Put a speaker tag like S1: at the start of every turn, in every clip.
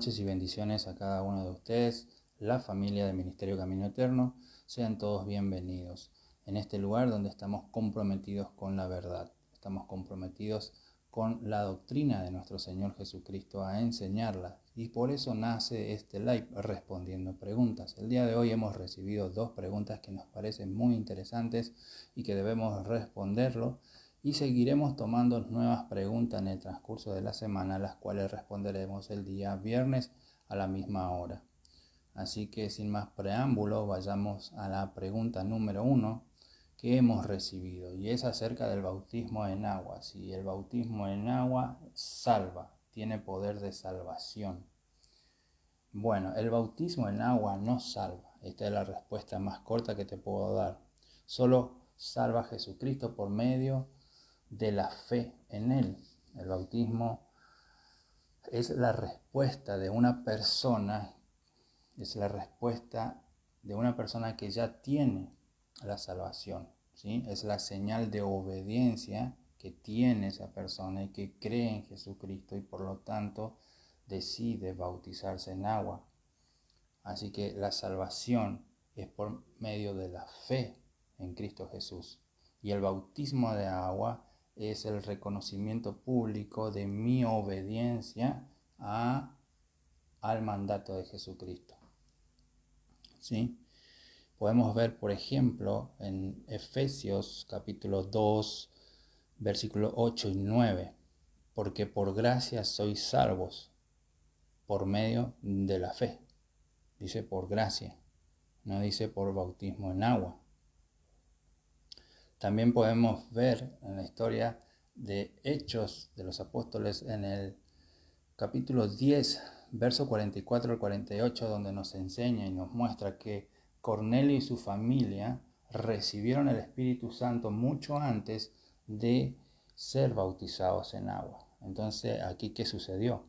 S1: noches y bendiciones a cada uno de ustedes, la familia del Ministerio Camino Eterno. Sean todos bienvenidos en este lugar donde estamos comprometidos con la verdad. Estamos comprometidos con la doctrina de nuestro Señor Jesucristo a enseñarla. Y por eso nace este live respondiendo preguntas. El día de hoy hemos recibido 2 preguntas que nos parecen muy interesantes y que debemos responderlo. Y seguiremos tomando nuevas preguntas en el transcurso de la semana, las cuales responderemos el día viernes a la misma hora. Así que sin más preámbulo, vayamos a la pregunta número 1 que hemos recibido, y es acerca del bautismo en agua. Si el bautismo en agua salva, tiene poder de salvación. Bueno, el bautismo en agua no salva. Esta es la respuesta más corta que te puedo dar. Solo salva a Jesucristo por medio de la fe en Él. El bautismo es la respuesta de una persona, que ya tiene la salvación, ¿sí? Es la señal de obediencia que tiene esa persona y que cree en Jesucristo y por lo tanto decide bautizarse en agua. Así que la salvación es por medio de la fe en Cristo Jesús. Y el bautismo de agua es el reconocimiento público de mi obediencia al mandato de Jesucristo. ¿Sí? Podemos ver, por ejemplo, en Efesios capítulo 2, versículos 8 y 9, porque por gracia sois salvos por medio de la fe. Dice por gracia, no dice por bautismo en agua. También podemos ver en la historia de Hechos de los Apóstoles en el capítulo 10, verso 44 al 48, donde nos enseña y nos muestra que Cornelio y su familia recibieron el Espíritu Santo mucho antes de ser bautizados en agua. Entonces, ¿aquí qué sucedió?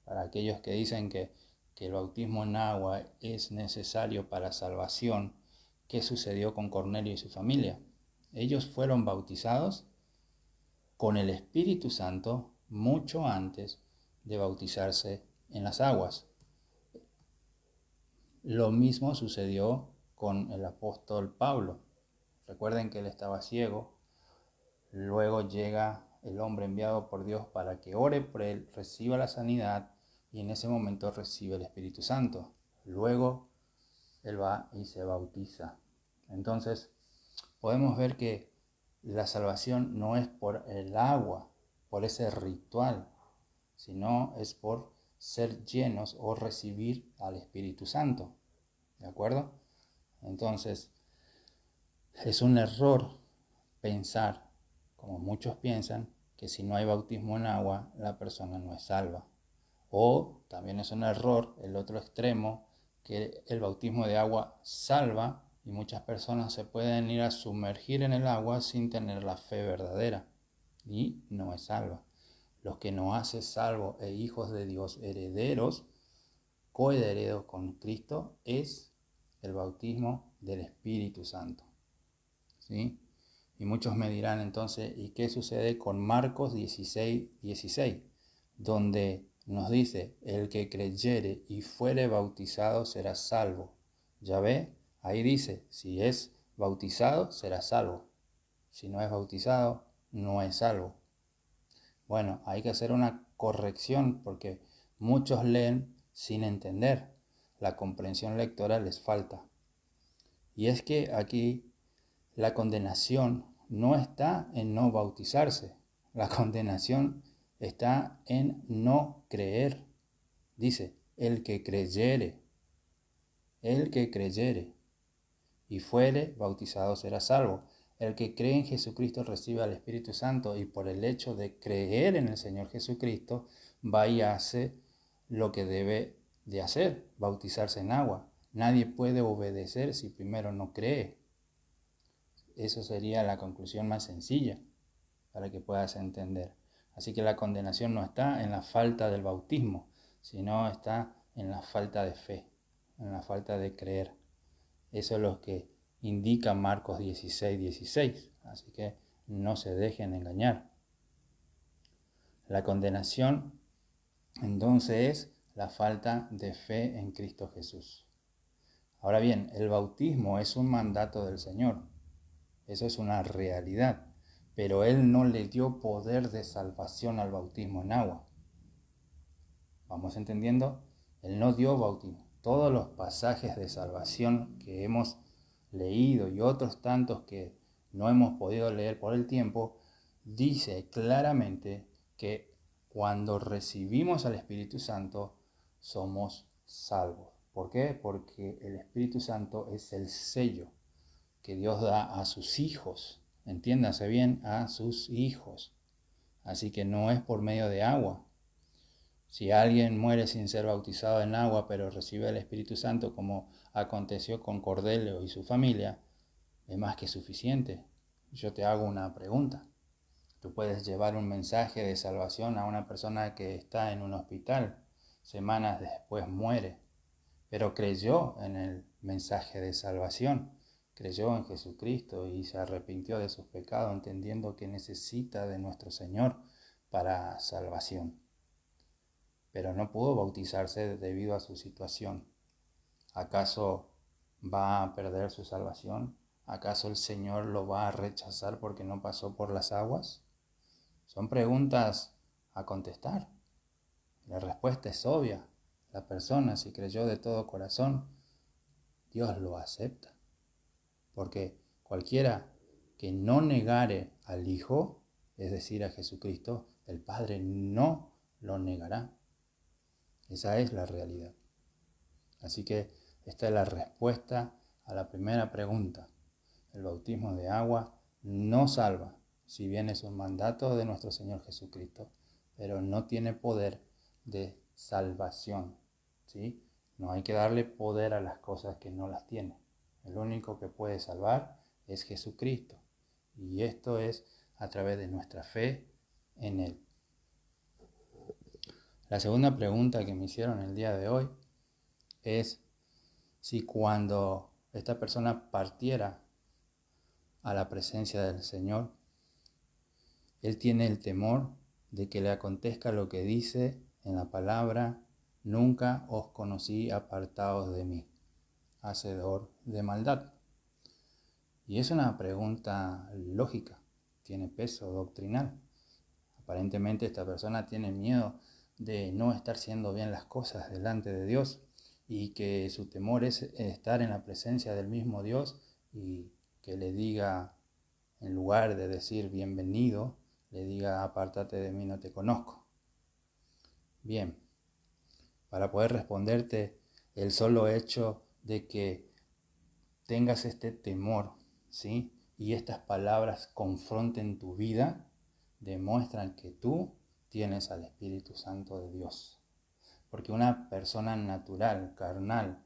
S1: Para aquellos que dicen que el bautismo en agua es necesario para salvación, ¿qué sucedió con Cornelio y su familia? Ellos fueron bautizados con el Espíritu Santo mucho antes de bautizarse en las aguas. Lo mismo sucedió con el apóstol Pablo. Recuerden que él estaba ciego. Luego llega el hombre enviado por Dios para que ore por él, reciba la sanidad y en ese momento recibe el Espíritu Santo. Luego él va y se bautiza. Entonces podemos ver que la salvación no es por el agua, por ese ritual, sino es por ser llenos o recibir al Espíritu Santo. ¿De acuerdo? Entonces, es un error pensar, como muchos piensan, que si no hay bautismo en agua, la persona no es salva. O también es un error, el otro extremo, que el bautismo de agua salva y muchas personas se pueden ir a sumergir en el agua sin tener la fe verdadera y no es salva. Los que nos hace salvos e hijos de Dios, herederos, coherederos con Cristo, es el bautismo del Espíritu Santo. ¿Sí? Y muchos me dirán entonces, ¿y qué sucede con Marcos 16:16? Donde nos dice, el que creyere y fuere bautizado será salvo. ¿Ya ve? Ahí dice, si es bautizado será salvo. Si no es bautizado, no es salvo. Bueno, hay que hacer una corrección porque muchos leen sin entender. La comprensión lectora les falta. Y es que aquí la condenación no está en no bautizarse. La condenación está en no creer. Dice, el que creyere y fuere bautizado será salvo. El que cree en Jesucristo recibe al Espíritu Santo y por el hecho de creer en el Señor Jesucristo va y hace lo que debe de hacer, bautizarse en agua. Nadie puede obedecer si primero no cree. Eso sería la conclusión más sencilla para que puedas entender. Así que la condenación no está en la falta del bautismo, sino está en la falta de fe, en la falta de creer. Eso es lo que indica Marcos 16:16. Así que no se dejen engañar. La condenación entonces es la falta de fe en Cristo Jesús. Ahora bien, el bautismo es un mandato del Señor. Eso es una realidad. Pero Él no le dio poder de salvación al bautismo en agua. ¿Vamos entendiendo? Él no dio bautismo. Todos los pasajes de salvación que hemos leído y otros tantos que no hemos podido leer por el tiempo, dice claramente que cuando recibimos al Espíritu Santo somos salvos. ¿Por qué? Porque el Espíritu Santo es el sello que Dios da a sus hijos. Entiéndase bien, a sus hijos. Así que no es por medio de agua. Si alguien muere sin ser bautizado en agua, pero recibe el Espíritu Santo, como aconteció con Cordelio y su familia, es más que suficiente. Yo te hago una pregunta. Tú puedes llevar un mensaje de salvación a una persona que está en un hospital, semanas después muere, pero creyó en el mensaje de salvación, creyó en Jesucristo y se arrepintió de sus pecados, entendiendo que necesita de nuestro Señor para salvación. Pero no pudo bautizarse debido a su situación. ¿Acaso va a perder su salvación? ¿Acaso el Señor lo va a rechazar porque no pasó por las aguas? Son preguntas a contestar. La respuesta es obvia. La persona, si creyó de todo corazón, Dios lo acepta. Porque cualquiera que no negare al Hijo, es decir, a Jesucristo, el Padre no lo negará. Esa es la realidad. Así que esta es la respuesta a la primera pregunta. El bautismo de agua no salva, si bien es un mandato de nuestro Señor Jesucristo, pero no tiene poder de salvación, ¿sí? No hay que darle poder a las cosas que no las tiene. El único que puede salvar es Jesucristo, y esto es a través de nuestra fe en Él. La segunda pregunta que me hicieron el día de hoy es si cuando esta persona partiera a la presencia del Señor, él tiene el temor de que le acontezca lo que dice en la palabra: nunca os conocí apartados de mí, hacedor de maldad. Y es una pregunta lógica, tiene peso doctrinal. Aparentemente esta persona tiene miedo de no estar haciendo bien las cosas delante de Dios, y que su temor es estar en la presencia del mismo Dios y que le diga, en lugar de decir bienvenido, le diga: apártate de mí, no te conozco. Bien, para poder responderte, el solo hecho de que tengas este temor, ¿sí?, y estas palabras confronten tu vida, demuestran que tú tienes al Espíritu Santo de Dios. Porque una persona natural, carnal,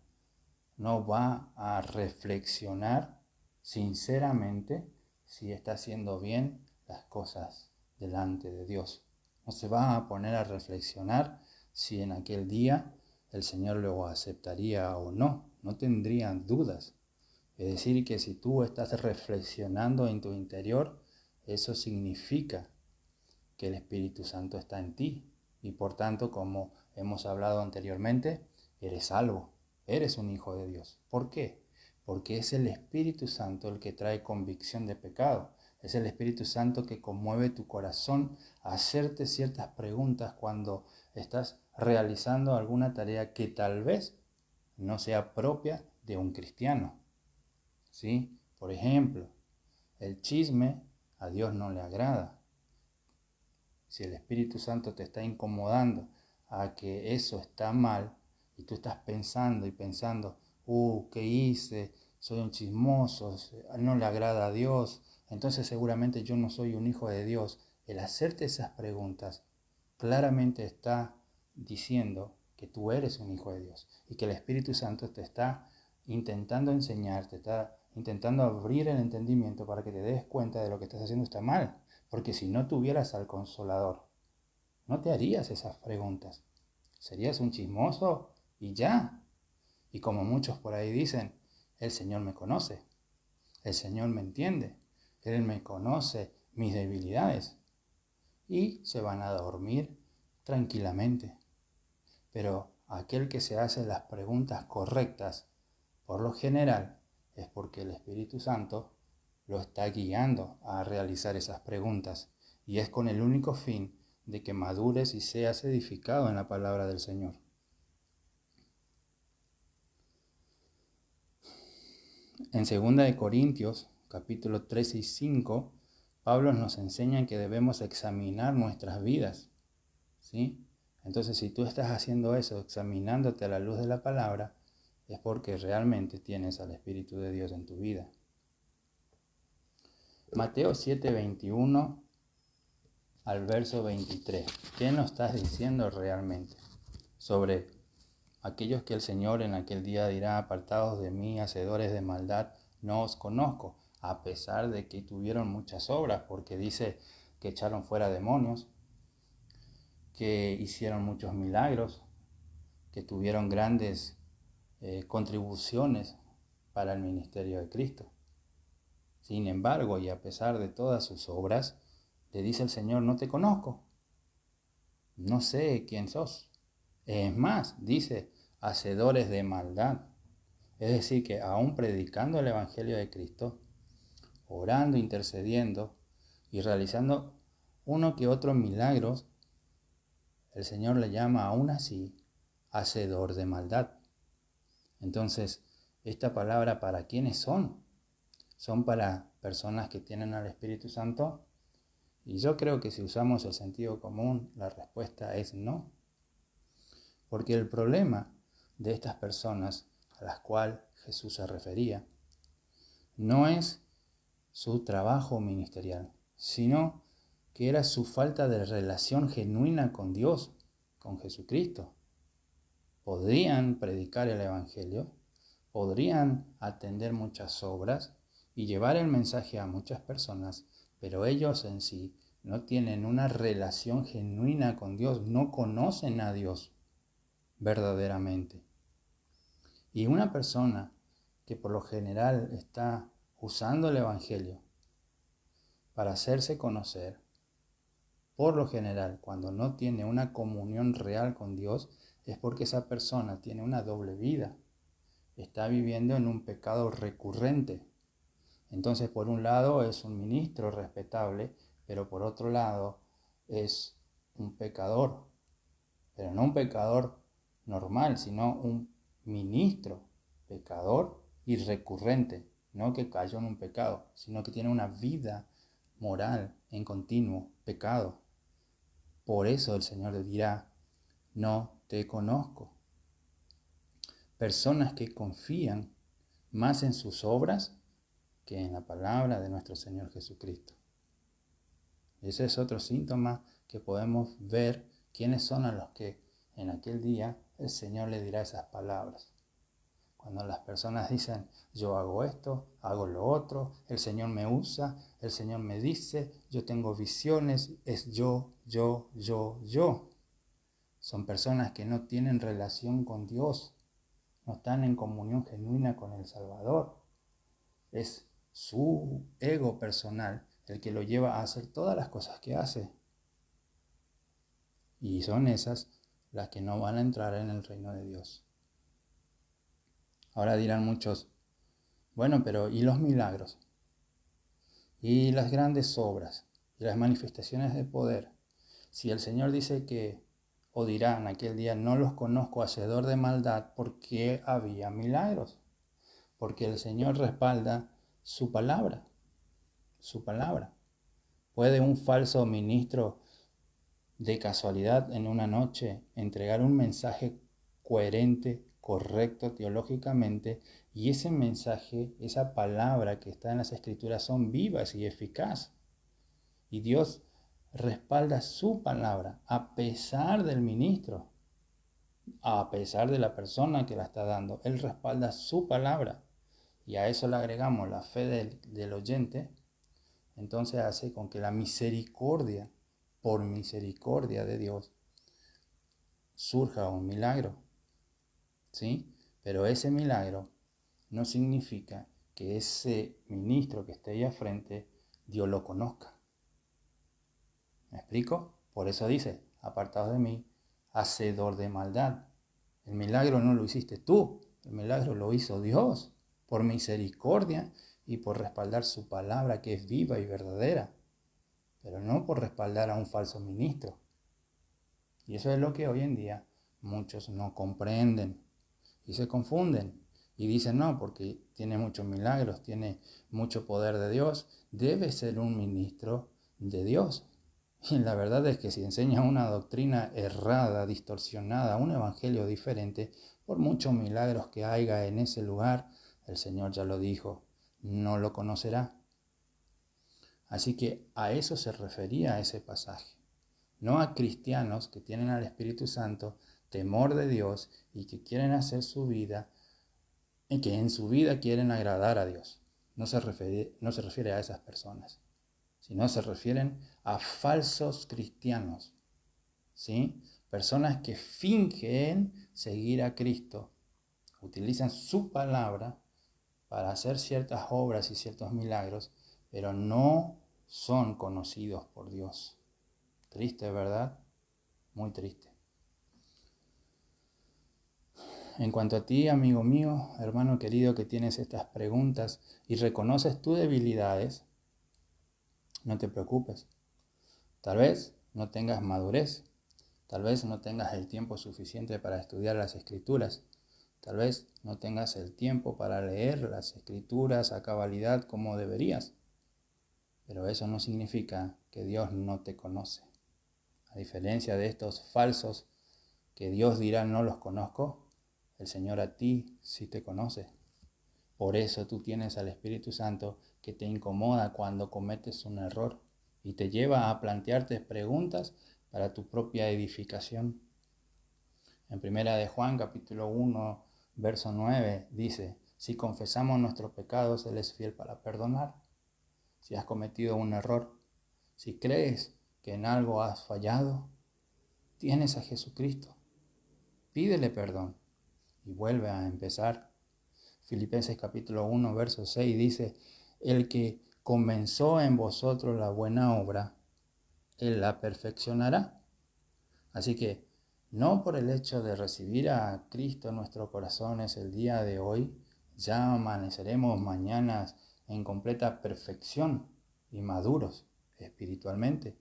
S1: no va a reflexionar sinceramente si está haciendo bien las cosas delante de Dios. No se va a poner a reflexionar si en aquel día el Señor lo aceptaría o no. No tendrían dudas. Es decir, que si tú estás reflexionando en tu interior, eso significa que el Espíritu Santo está en ti. Y por tanto, como hemos hablado anteriormente, eres salvo, eres un hijo de Dios. ¿Por qué? Porque es el Espíritu Santo el que trae convicción de pecado. Es el Espíritu Santo que conmueve tu corazón a hacerte ciertas preguntas cuando estás realizando alguna tarea que tal vez no sea propia de un cristiano, ¿sí? Por ejemplo, el chisme a Dios no le agrada. Si el Espíritu Santo te está incomodando a que eso está mal, y tú estás pensando y pensando: ¿qué hice? Soy un chismoso, no le agrada a Dios, entonces seguramente yo no soy un hijo de Dios. El hacerte esas preguntas claramente está diciendo que tú eres un hijo de Dios y que el Espíritu Santo te está intentando enseñar, te está intentando abrir el entendimiento para que te des cuenta de lo que estás haciendo está mal. Porque si no tuvieras al Consolador, no te harías esas preguntas. Serías un chismoso y ya. Y como muchos por ahí dicen, el Señor me conoce, el Señor me entiende, Él me conoce mis debilidades. Y se van a dormir tranquilamente. Pero aquel que se hace las preguntas correctas, por lo general, es porque el Espíritu Santo lo está guiando a realizar esas preguntas, y es con el único fin de que madures y seas edificado en la palabra del Señor. En 2 Corintios, capítulo 13 y 5, Pablo nos enseña que debemos examinar nuestras vidas, ¿sí? Entonces, si tú estás haciendo eso, examinándote a la luz de la palabra, es porque realmente tienes al Espíritu de Dios en tu vida. Mateo 7, 21 al verso 23. ¿Qué nos estás diciendo realmente sobre aquellos que el Señor en aquel día dirá: apartados de mí, hacedores de maldad, no os conozco? A pesar de que tuvieron muchas obras, porque dice que echaron fuera demonios, que hicieron muchos milagros, que tuvieron grandes contribuciones para el ministerio de Cristo. Sin embargo, y a pesar de todas sus obras, le dice el Señor: no te conozco, no sé quién sos. Es más, dice, hacedores de maldad. Es decir, que aún predicando el Evangelio de Cristo, orando, intercediendo y realizando uno que otro milagros, el Señor le llama aún así hacedor de maldad. Entonces, esta palabra, ¿para quiénes son? ¿Son para personas que tienen al Espíritu Santo? Y yo creo que si usamos el sentido común, la respuesta es no. Porque el problema de estas personas a las cuales Jesús se refería no es su trabajo ministerial, sino que era su falta de relación genuina con Dios, con Jesucristo. Podrían predicar el Evangelio, podrían atender muchas obras y llevar el mensaje a muchas personas, pero ellos en sí no tienen una relación genuina con Dios, no conocen a Dios verdaderamente. Y una persona que por lo general está usando el Evangelio para hacerse conocer, por lo general, cuando no tiene una comunión real con Dios, es porque esa persona tiene una doble vida. Está viviendo en un pecado recurrente. Entonces, por un lado es un ministro respetable, pero por otro lado es un pecador. Pero no un pecador normal, sino un ministro pecador y recurrente. No que cayó en un pecado, sino que tiene una vida moral en continuo pecado. Por eso el Señor le dirá: no te conozco. Personas que confían más en sus obras que en la palabra de nuestro Señor Jesucristo. Ese es otro síntoma que podemos ver quiénes son a los que en aquel día el Señor le dirá esas palabras. Cuando las personas dicen: yo hago esto, hago lo otro, el Señor me usa, el Señor me dice, yo tengo visiones, es yo. Son personas que no tienen relación con Dios, no están en comunión genuina con el Salvador. Es su ego personal el que lo lleva a hacer todas las cosas que hace. Y son esas las que no van a entrar en el reino de Dios. Ahora dirán muchos: bueno, pero ¿y los milagros? ¿Y las grandes obras? ¿Y las manifestaciones de poder? Si el Señor dice que, o dirá en aquel día: no los conozco, hacedor de maldad, ¿por qué había milagros? Porque el Señor respalda su palabra. Su palabra. ¿Puede un falso ministro de casualidad en una noche entregar un mensaje coherente, correcto teológicamente, y ese mensaje, esa palabra que está en las Escrituras son vivas y eficaz? Y Dios respalda su palabra a pesar del ministro, a pesar de la persona que la está dando. Él respalda su palabra, y a eso le agregamos la fe del oyente. Entonces hace con que la misericordia, por misericordia de Dios, surja un milagro, ¿sí? Pero ese milagro no significa que ese ministro que esté ahí al frente, Dios lo conozca. ¿Me explico? Por eso dice: apartados de mí, hacedor de maldad. El milagro no lo hiciste tú, el milagro lo hizo Dios, por misericordia y por respaldar su palabra que es viva y verdadera, pero no por respaldar a un falso ministro. Y eso es lo que hoy en día muchos no comprenden y se confunden y dicen, no, porque tiene muchos milagros, tiene mucho poder de Dios, debe ser un ministro de Dios. Y la verdad es que si enseña una doctrina errada, distorsionada, un evangelio diferente, por muchos milagros que haya en ese lugar, el Señor ya lo dijo, no lo conocerá. Así que a eso se refería ese pasaje. No a cristianos que tienen al Espíritu Santo, temor de Dios y que quieren hacer su vida y que en su vida quieren agradar a Dios. No se refiere a esas personas, sino se refieren a falsos cristianos, ¿sí? Personas que fingen seguir a Cristo, utilizan su palabra para hacer ciertas obras y ciertos milagros, pero no son conocidos por Dios. Triste, ¿verdad? Muy triste. En cuanto a ti, amigo mío, hermano querido, que tienes estas preguntas y reconoces tus debilidades, no te preocupes. Tal vez no tengas madurez, tal vez no tengas el tiempo suficiente para estudiar las Escrituras, tal vez no tengas el tiempo para leer las Escrituras a cabalidad como deberías, pero eso no significa que Dios no te conoce. A diferencia de estos falsos que Dios dirá no los conozco, el Señor a ti sí te conoce. Por eso tú tienes al Espíritu Santo que te incomoda cuando cometes un error y te lleva a plantearte preguntas para tu propia edificación. En 1 de Juan, capítulo 1, verso 9, dice, si confesamos nuestros pecados, Él es fiel para perdonar. Si has cometido un error, si crees que en algo has fallado, tienes a Jesucristo. Pídele perdón y vuelve a empezar. Filipenses capítulo 1, verso 6 dice, el que comenzó en vosotros la buena obra, Él la perfeccionará. Así que no por el hecho de recibir a Cristo en nuestros corazones el día de hoy, ya amaneceremos mañanas en completa perfección y maduros espiritualmente,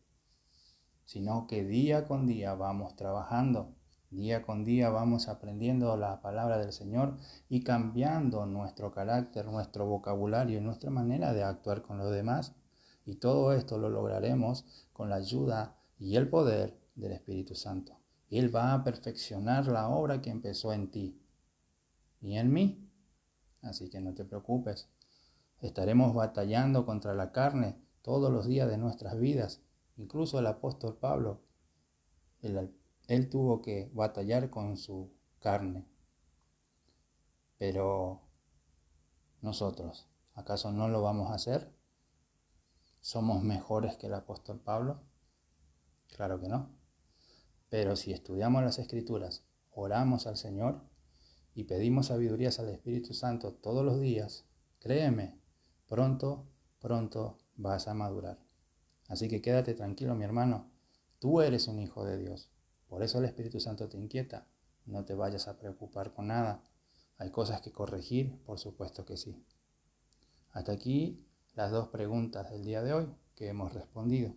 S1: sino que día con día vamos trabajando. Día con día vamos aprendiendo la palabra del Señor y cambiando nuestro carácter, nuestro vocabulario y nuestra manera de actuar con los demás. Y todo esto lo lograremos con la ayuda y el poder del Espíritu Santo. Él va a perfeccionar la obra que empezó en ti y en mí. Así que no te preocupes. Estaremos batallando contra la carne todos los días de nuestras vidas. Incluso el apóstol Pablo, él tuvo que batallar con su carne. Pero nosotros, ¿acaso no lo vamos a hacer? ¿Somos mejores que el apóstol Pablo? Claro que no. Pero si estudiamos las Escrituras, oramos al Señor y pedimos sabiduría al Espíritu Santo todos los días, créeme, pronto vas a madurar. Así que quédate tranquilo, mi hermano. Tú eres un hijo de Dios. Por eso el Espíritu Santo te inquieta. No te vayas a preocupar con nada. ¿Hay cosas que corregir? Por supuesto que sí. Hasta aquí las 2 preguntas del día de hoy que hemos respondido.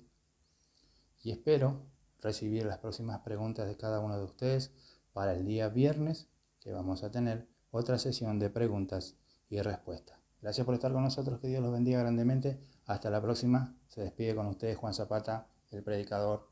S1: Y espero recibir las próximas preguntas de cada uno de ustedes para el día viernes, que vamos a tener otra sesión de preguntas y respuestas. Gracias por estar con nosotros. Que Dios los bendiga grandemente. Hasta la próxima. Se despide con ustedes Juan Zapata, el predicador.